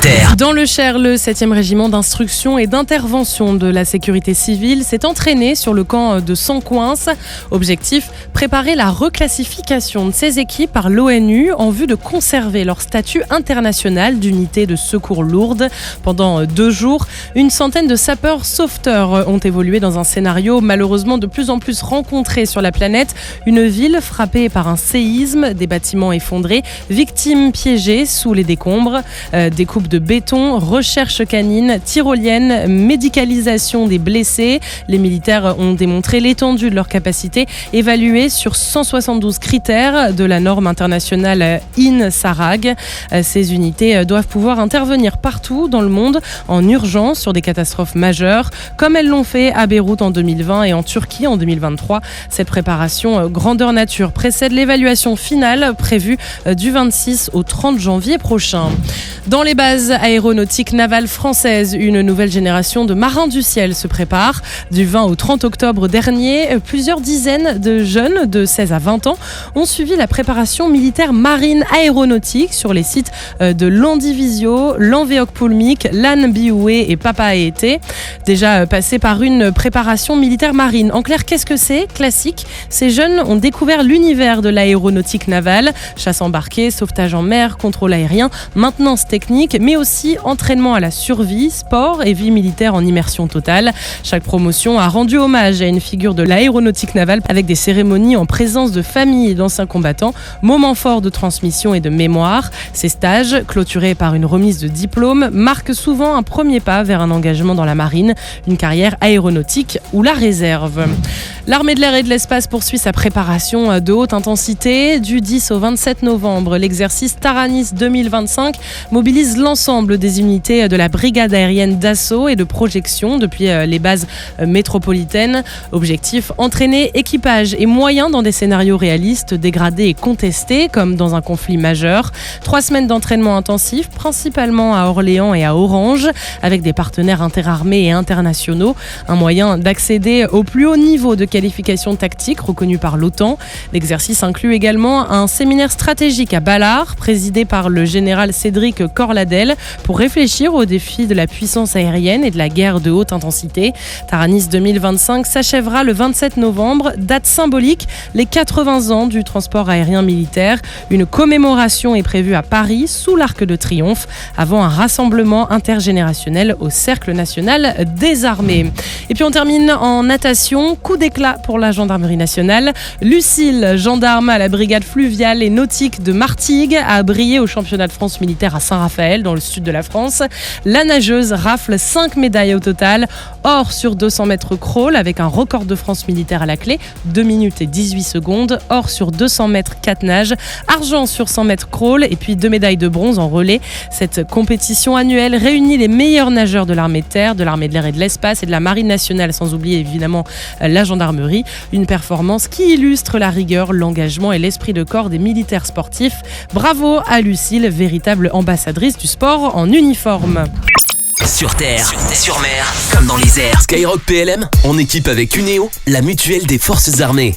Terre. Dans le Cher, le 7e régiment d'instruction et d'intervention de la sécurité civile s'est entraîné sur le camp de Sancoins. Objectif, préparer la reclassification de ces équipes par l'ONU en vue de conserver leur statut international d'unité de secours lourde. Pendant 2 jours, une centaine de sapeurs-sauveteurs ont évolué dans un scénario malheureusement de plus en plus rencontré sur la planète. Une ville frappée par un séisme, des bâtiments effondrés, victimes piégées sous les décombres, des coupes de béton, recherche canine, tyrolienne, médicalisation des blessés. Les militaires ont démontré l'étendue de leur capacité, évaluée sur 172 critères de la norme internationale INSARAG. Ces unités doivent pouvoir intervenir partout dans le monde en urgence sur des catastrophes majeures, comme elles l'ont fait à Beyrouth en 2020 et en Turquie en 2023. Cette préparation grandeur nature précède l'évaluation finale prévue du 26 au 30 janvier prochain. Dans les bases aéronautiques navales françaises, une nouvelle génération de marins du ciel se prépare. Du 20 au 30 octobre dernier, plusieurs dizaines de jeunes de 16 à 20 ans ont suivi la préparation militaire marine aéronautique sur les sites de Landivisio, Lanvéoc-Poulmic, Lannes-Bioué et Papaété. Déjà passés par une préparation militaire marine. En clair, qu'est-ce que c'est ? Classique. Ces jeunes ont découvert l'univers de l'aéronautique navale, chasse embarquée, sauvetage en mer, contrôle aérien, maintenance technique, mais aussi entraînement à la survie, sport et vie militaire en immersion totale. Chaque promotion a rendu hommage à une figure de l'aéronautique navale avec des cérémonies en présence de familles et d'anciens combattants, moments forts de transmission et de mémoire. Ces stages, clôturés par une remise de diplôme, marquent souvent un premier pas vers un engagement dans la marine, une carrière aéronautique ou la réserve. L'armée de l'air et de l'espace poursuit sa préparation de haute intensité. Du 10 au 27 novembre, l'exercice Taranis 2025 mobilise l'ensemble des unités de la brigade aérienne d'assaut et de projection depuis les bases métropolitaines. Objectif, entraîner équipage et moyens dans des scénarios réalistes, dégradés et contestés, comme dans un conflit majeur. 3 semaines d'entraînement intensif, principalement à Orléans et à Orange, avec des partenaires interarmés et internationaux. Un moyen d'accéder au plus haut niveau de qualification tactique reconnu par l'OTAN. L'exercice inclut également un séminaire stratégique à Ballard, présidé par le général Cédric Corladel, pour réfléchir aux défis de la puissance aérienne et de la guerre de haute intensité. Taranis 2025 s'achèvera le 27 novembre, date symbolique, les 80 ans du transport aérien militaire. Une commémoration est prévue à Paris, sous l'Arc de Triomphe, avant un rassemblement intergénérationnel au Cercle national des armées. Et puis on termine en natation, coup d'éclat pour la gendarmerie nationale. Lucille, gendarme à la brigade fluviale et nautique de Martigues, a brillé au championnat de France militaire à Saint-Raphaël, dans le sud de la France. La nageuse rafle 5 médailles au total. Or sur 200 mètres crawl, avec un record de France militaire à la clé, 2 minutes et 18 secondes. Or sur 200 mètres 4 nages. Argent sur 100 mètres crawl et puis 2 médailles de bronze en relais. Cette compétition annuelle réunit les meilleurs nageurs de l'armée de terre, de l'armée de l'air et de l'espace et de la marine nationale, sans oublier évidemment la gendarmerie. Une performance qui illustre la rigueur, l'engagement et l'esprit de corps des militaires sportifs. Bravo à Lucille, véritable ambassadrice du sport en uniforme. Sur terre, sur mer, comme dans les airs. Skyrock PLM, en équipe avec Uneo, la mutuelle des forces armées.